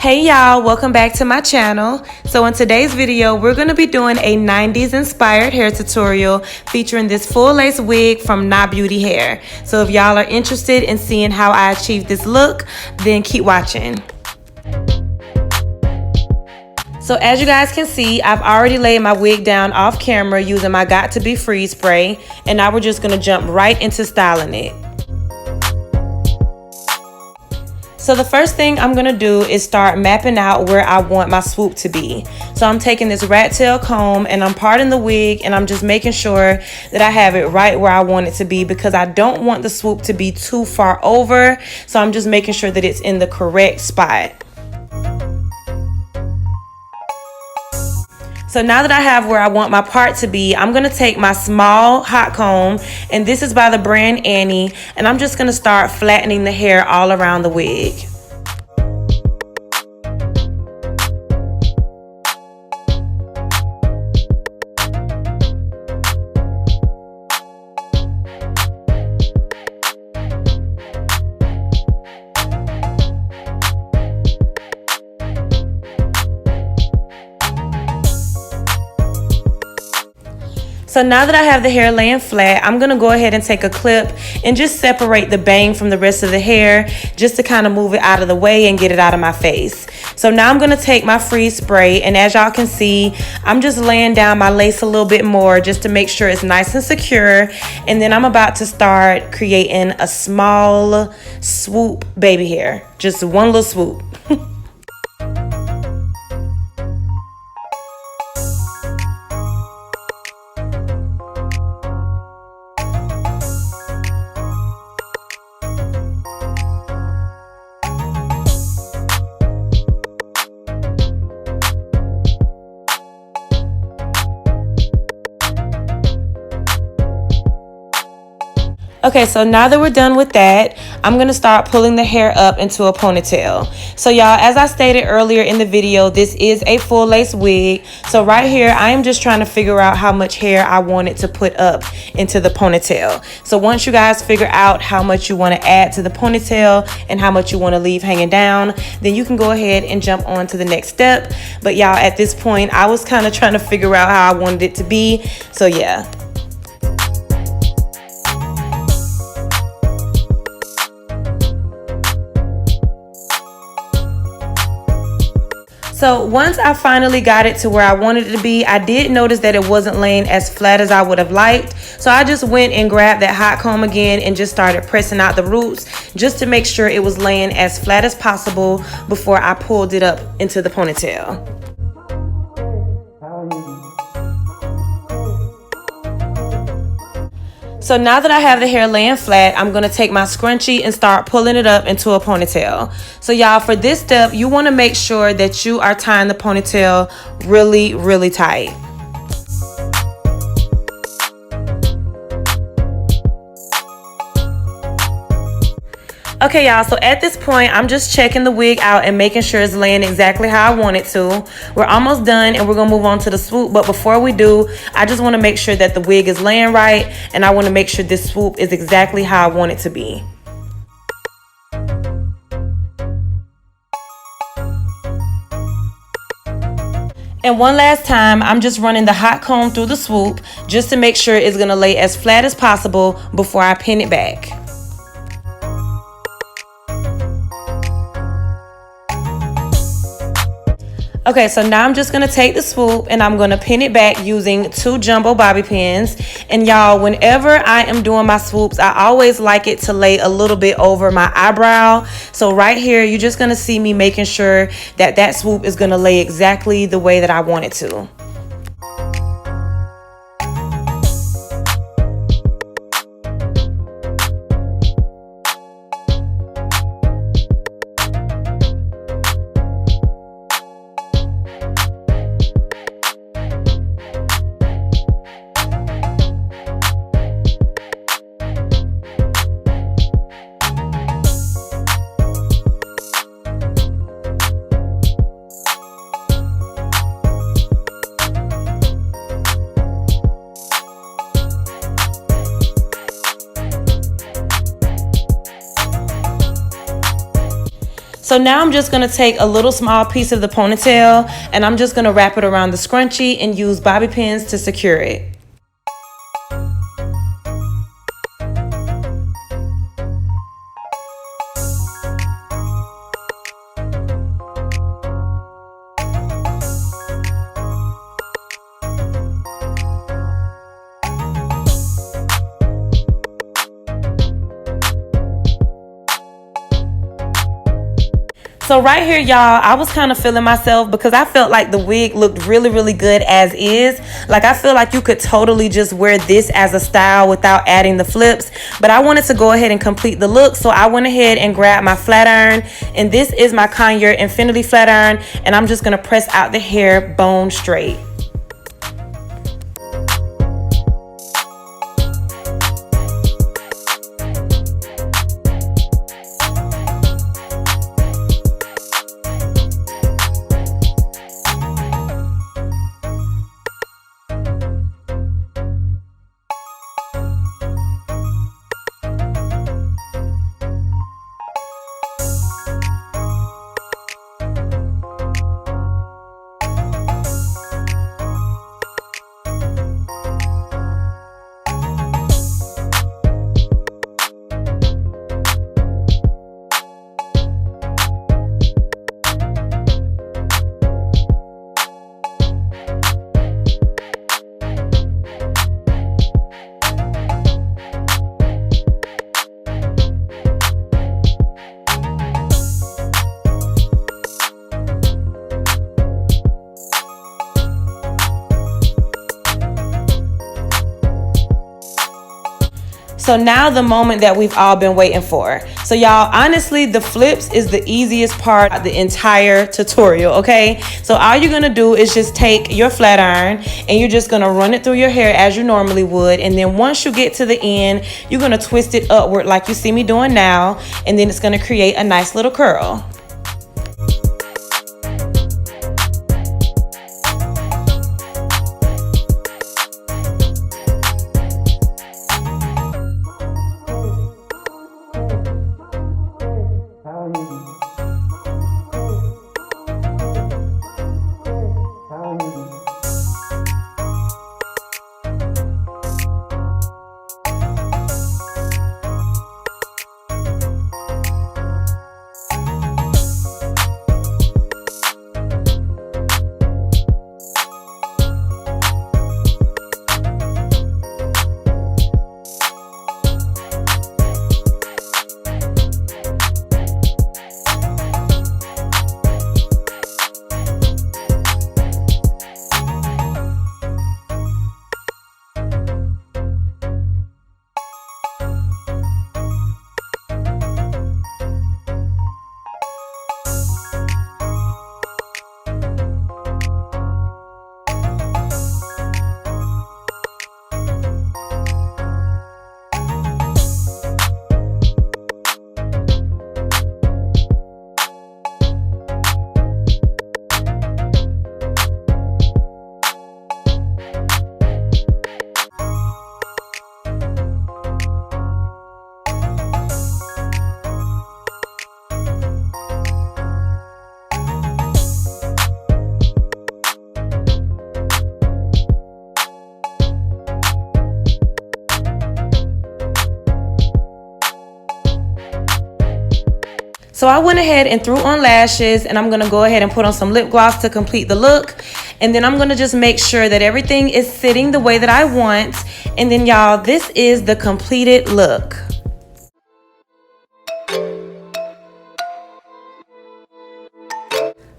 Hey y'all, welcome back to my channel. So in today's video, we're going to be doing a 90s inspired hair tutorial featuring this full lace wig from NABEAUTY hair. So if y'all are interested in seeing how I achieved this look, then keep watching. So as you guys can see, I've already laid my wig down off camera using my Got To Be Freeze spray, and now we're just going to jump right into styling it. So the first thing I'm gonna do is start mapping out where I want my swoop to be. So I'm taking this rat tail comb and I'm parting the wig, and I'm just making sure that I have it right where I want it to be, because I don't want the swoop to be too far over. So I'm just making sure that it's in the correct spot. So now that I have where I want my part to be, I'm gonna take my small hot comb, and this is by the brand Annie, and I'm just gonna start flattening the hair all around the wig. So now that I have the hair laying flat, I'm gonna go ahead and take a clip and just separate the bang from the rest of the hair, just to kind of move it out of the way and get it out of my face. So now I'm gonna take my freeze spray, and as y'all can see, I'm just laying down my lace a little bit more just to make sure it's nice and secure. And then I'm about to start creating a small swoop baby hair, just one little swoop. Okay, so now that we're done with that, I'm gonna start pulling the hair up into a ponytail. So y'all, as I stated earlier in the video, this is a full lace wig. So right here, I am just trying to figure out how much hair I wanted to put up into the ponytail. So once you guys figure out how much you want to add to the ponytail and how much you want to leave hanging down, then you can go ahead and jump on to the next step. But y'all, at this point, I was kind of trying to figure out how I wanted it to be. So yeah. So once I finally got it to where I wanted it to be, I did notice that it wasn't laying as flat as I would have liked. So I just went and grabbed that hot comb again and just started pressing out the roots just to make sure it was laying as flat as possible before I pulled it up into the ponytail. So now that I have the hair laying flat, I'm gonna take my scrunchie and start pulling it up into a ponytail. So y'all, for this step, you wanna make sure that you are tying the ponytail really, really tight. Okay y'all, so at this point, I'm just checking the wig out and making sure it's laying exactly how I want it to. We're almost done and we're gonna move on to the swoop, but before we do, I just wanna make sure that the wig is laying right, and I wanna make sure this swoop is exactly how I want it to be. And one last time, I'm just running the hot comb through the swoop just to make sure it's gonna lay as flat as possible before I pin it back. Okay, so now I'm just gonna take the swoop and I'm gonna pin it back using 2 jumbo bobby pins. And y'all, whenever I am doing my swoops, I always like it to lay a little bit over my eyebrow. So right here, you're just gonna see me making sure that that swoop is gonna lay exactly the way that I want it to. So now I'm just going to take a little small piece of the ponytail and I'm just going to wrap it around the scrunchie and use bobby pins to secure it. So right here, y'all, I was kind of feeling myself because I felt like the wig looked really good as is. Like, I feel like you could totally just wear this as a style without adding the flips. But I wanted to go ahead and complete the look. So I went ahead and grabbed my flat iron. And this is my Conair Infinity flat iron. And I'm just going to press out the hair bone straight. So now the moment that we've all been waiting for. So y'all, honestly, the flips is the easiest part of the entire tutorial, okay? So all you're gonna do is just take your flat iron and you're just gonna run it through your hair as you normally would. And then once you get to the end, you're gonna twist it upward like you see me doing now. And then it's gonna create a nice little curl. So I went ahead and threw on lashes, and I'm gonna go ahead and put on some lip gloss to complete the look. And then I'm gonna just make sure that everything is sitting the way that I want. And then y'all, this is the completed look.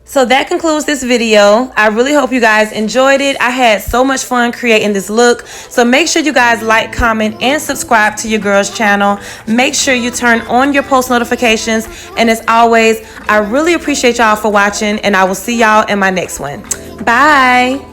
So that concludes this video. I really hope you guys enjoyed it. I had so much fun creating this look. So make sure you guys like, comment, and subscribe to your girl's channel. Make sure you turn on your post notifications. And as always, I really appreciate y'all for watching, and I will see y'all in my next one. Bye.